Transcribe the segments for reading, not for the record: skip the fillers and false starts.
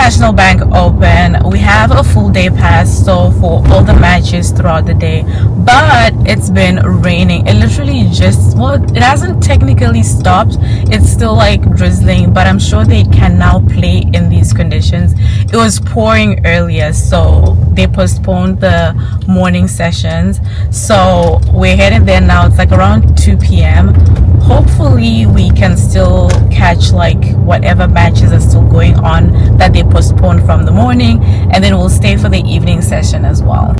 National Bank open. We have a full day pass, so for all the matches throughout the day. But it's been raining. It literally just, well, it hasn't technically stopped. It's still like drizzling, but I'm sure they can now play in these conditions. It was pouring earlier, so they postponed the morning sessions. So we're heading there now. It's like around 2 p.m. Hopefully we can still catch like whatever matches are still going on that they postponed from the morning, and then we'll stay for the evening session as well.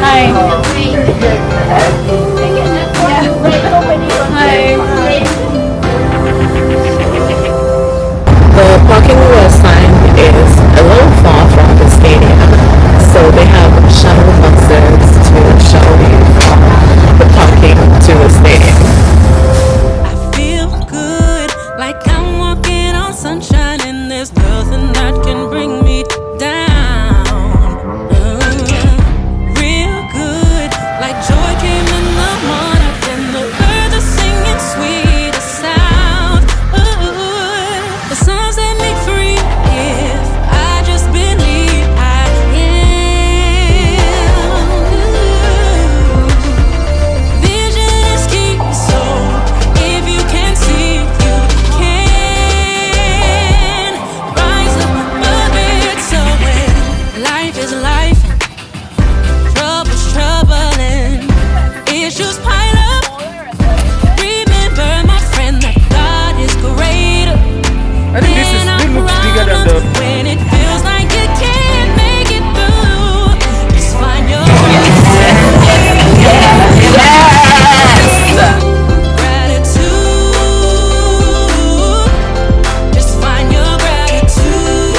Hi. The parking we were assigned is a little far from the stadium, so they have shuttle buses to shuttle you from the parking to the stadium. I feel good, like I'm walking on sunshine, and there's nothing that can bring me down. Real good, like joy came in the morning, and the birds are singing sweet sound. The sun set me free if I just believe I am. Vision is key, so if you can see, you can rise above it. So when life is life, trouble's troubling, issues pile up, remember, my friend, that God is greater. I think this looks bigger than the. When it feels like you can't make it through, just find your gratitude. Just find your gratitude.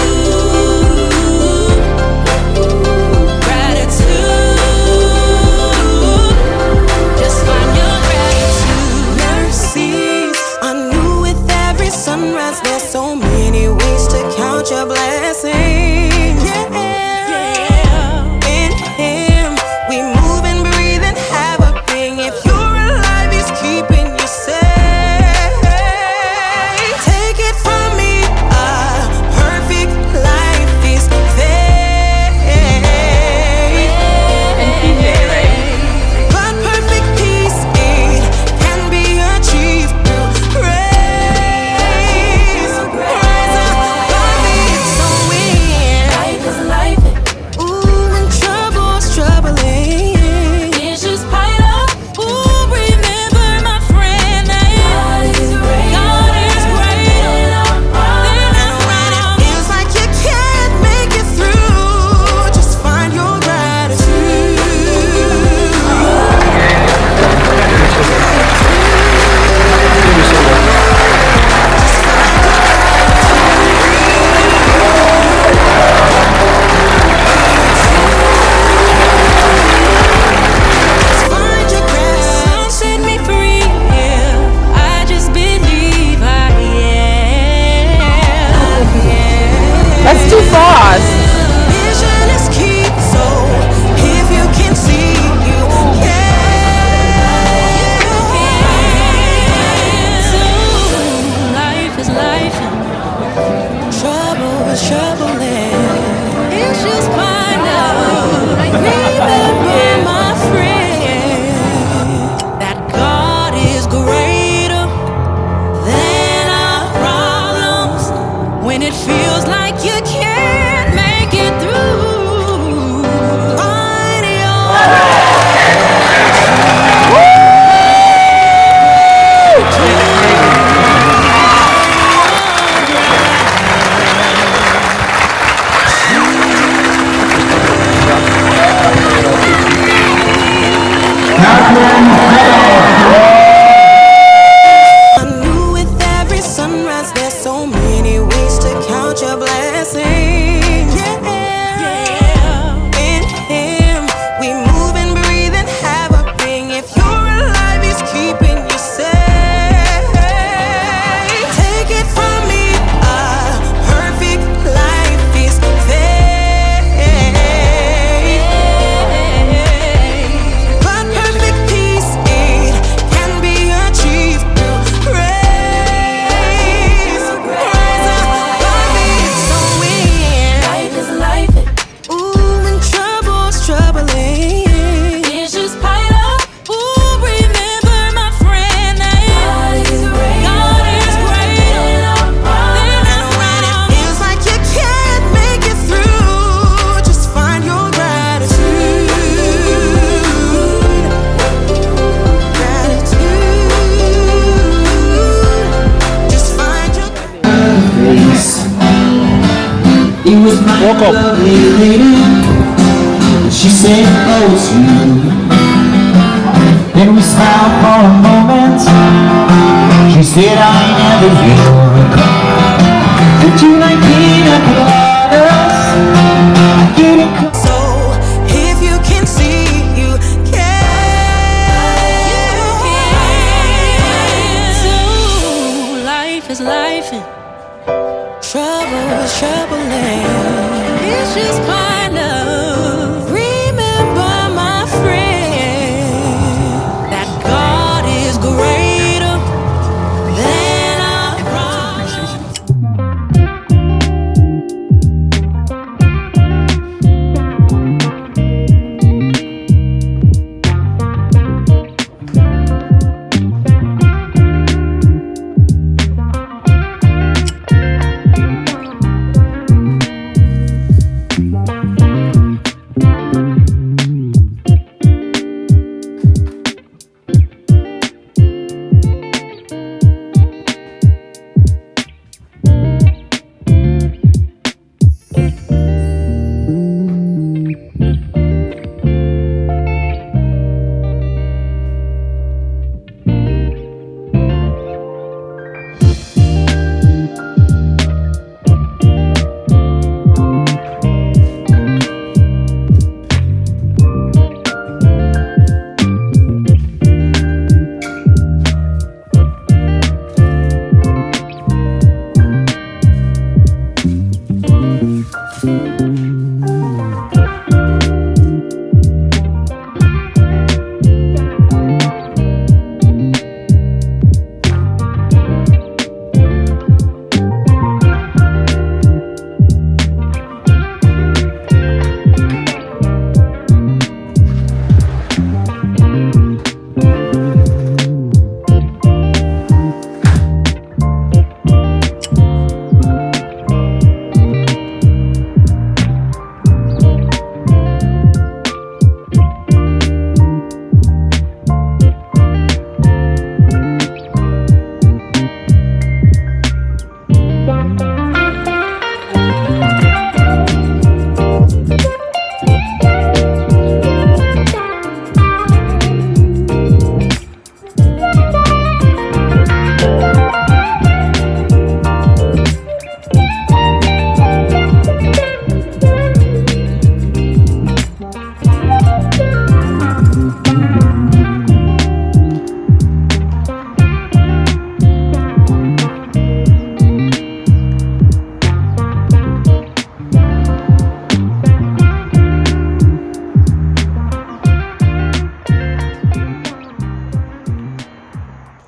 Gratitude. Just find your gratitude. Mercies are new with every sunrise. There's so many ways to count your blessings. Yeah. In Him, we move and breathe and have a being. If you're alive, He's keeping you safe. Take it from me, a perfect life is fake. But perfect peace, it can be achieved through grace. Rise above it, so when life is life, ooh, and trouble's troubling, issues pile up, ooh, remember, my friend, that God is greater than our problems. And when it feels like you can't make it through, just find your gratitude. Find your gratitude. Set me free if I just believe I am. That's too fast. Vision is key, so if you can see, you can. Life is life, and trouble is troubling. Issues pile up. Remember, my friend, that God is greater than our problems. When it feels like you can't make it through, find your I knew with every sunrise, there's so many ways to count your blessings. Yeah. In Him, we move and breathe and have a being. If you're alive, He's keeping you safe. Take it from me, a perfect life is fake. It was my Woke up. lovely lady. She said hello to me. Then we smiled for a moment. She said I never knew. Did you like pina coladas? I didn't come. So if you can see, you can. So life is life and trouble is troubling. It's just part of. Remember, my friend, that God is greater than our problems.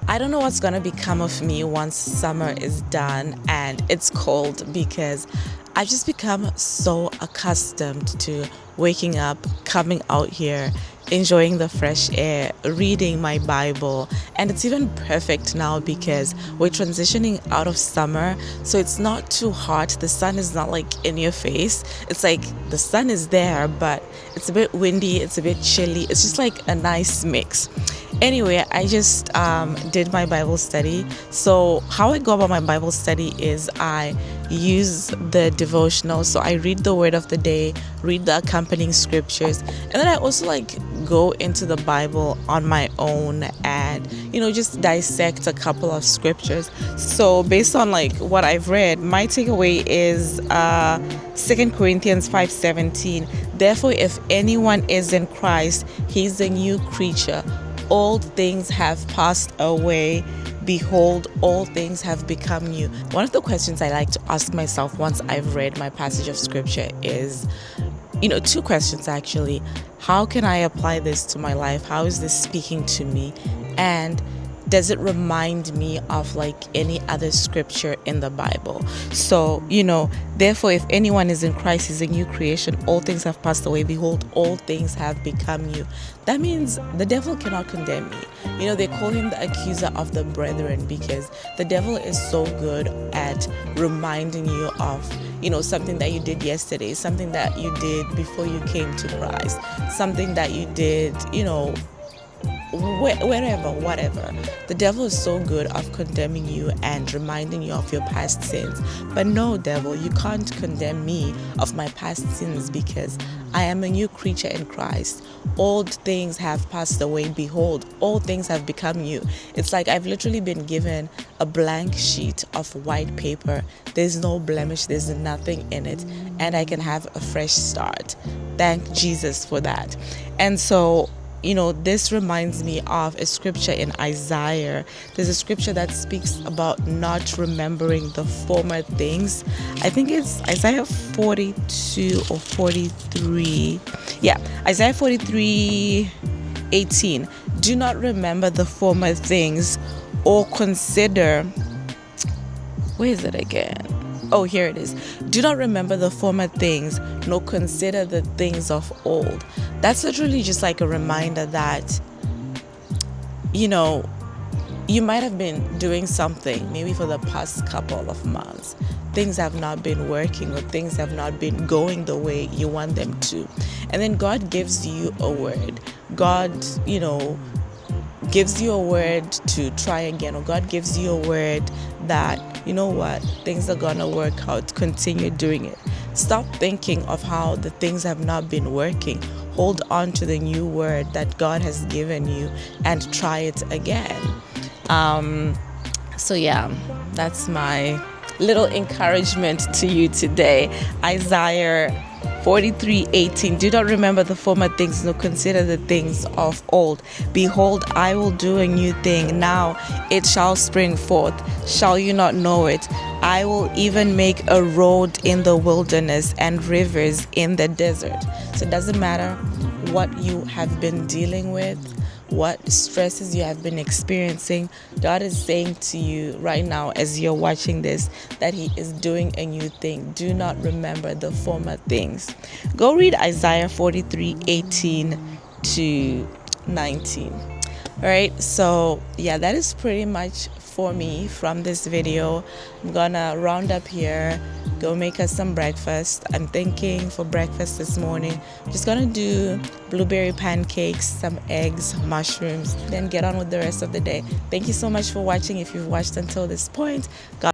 I don't know what's gonna become of me once summer is done and it's cold, because I've just become so accustomed to waking up, coming out here, enjoying the fresh air, reading my Bible. And it's even perfect now because we're transitioning out of summer, so it's not too hot. The sun is not like in your face. It's like the sun is there, but it's a bit windy, it's a bit chilly. It's just like a nice mix. Anyway, I just did my Bible study. So how I go about my Bible study is I use the devotional. So I read the word of the day, read the accompanying scriptures, and then I also like go into the Bible on my own and just dissect a couple of scriptures. So based on like what I've read, my takeaway is 2 Corinthians 5:17. Therefore, if anyone is in Christ, he's a new creature. Old things have passed away. Behold, all things have become new. One of the questions I like to ask myself once I've read my passage of scripture is, two questions actually. How can I apply this to my life? How is this speaking to me? And does it remind me of like any other scripture in the Bible? So, therefore, if anyone is in Christ, he's a new creation. All things have passed away. Behold, all things have become new. That means the devil cannot condemn me. They call him the accuser of the brethren because the devil is so good at reminding you of, something that you did yesterday, something that you did before you came to Christ, something that you did, wherever, whatever. The devil is so good of condemning you and reminding you of your past sins. But no, devil, you can't condemn me of my past sins, because I am a new creature in Christ. Old things have passed away. Behold, all things have become new. It's like I've literally been given a blank sheet of white paper. There's no blemish, there's nothing in it, and I can have a fresh start. Thank Jesus for that. And so, this reminds me of a scripture in Isaiah. There's a scripture that speaks about not remembering the former things. I think it's Isaiah 42 or 43. Yeah, Isaiah 43:18. Do not remember the former things or consider. Where is it again? Oh, here it is. Do not remember the former things, nor consider the things of old. That's literally just like a reminder that, you might have been doing something maybe for the past couple of months. Things have not been working, or things have not been going the way you want them to. And then God gives you a word. God, gives you a word to try again, or God gives you a word that, things are gonna work out. Continue doing it. Stop thinking of how the things have not been working. Hold on to the new word that God has given you and try it again. So yeah, that's my little encouragement to you today. Isaiah 43:18. Do not remember the former things, nor consider the things of old. Behold, I will do a new thing. Now it shall spring forth. Shall you not know it? I will even make a road in the wilderness and rivers in the desert. So it doesn't matter what you have been dealing with, what stresses you have been experiencing. God is saying to you right now, as you're watching this, that He is doing a new thing. Do not remember the former things. Go read Isaiah 43:18-19. All right, so yeah, that is pretty much for me from this video. I'm gonna round up here, go make us some breakfast. I'm thinking for breakfast this morning, I'm just gonna do blueberry pancakes, some eggs, mushrooms, then get on with the rest of the day. Thank you so much for watching. If you've watched until this point, God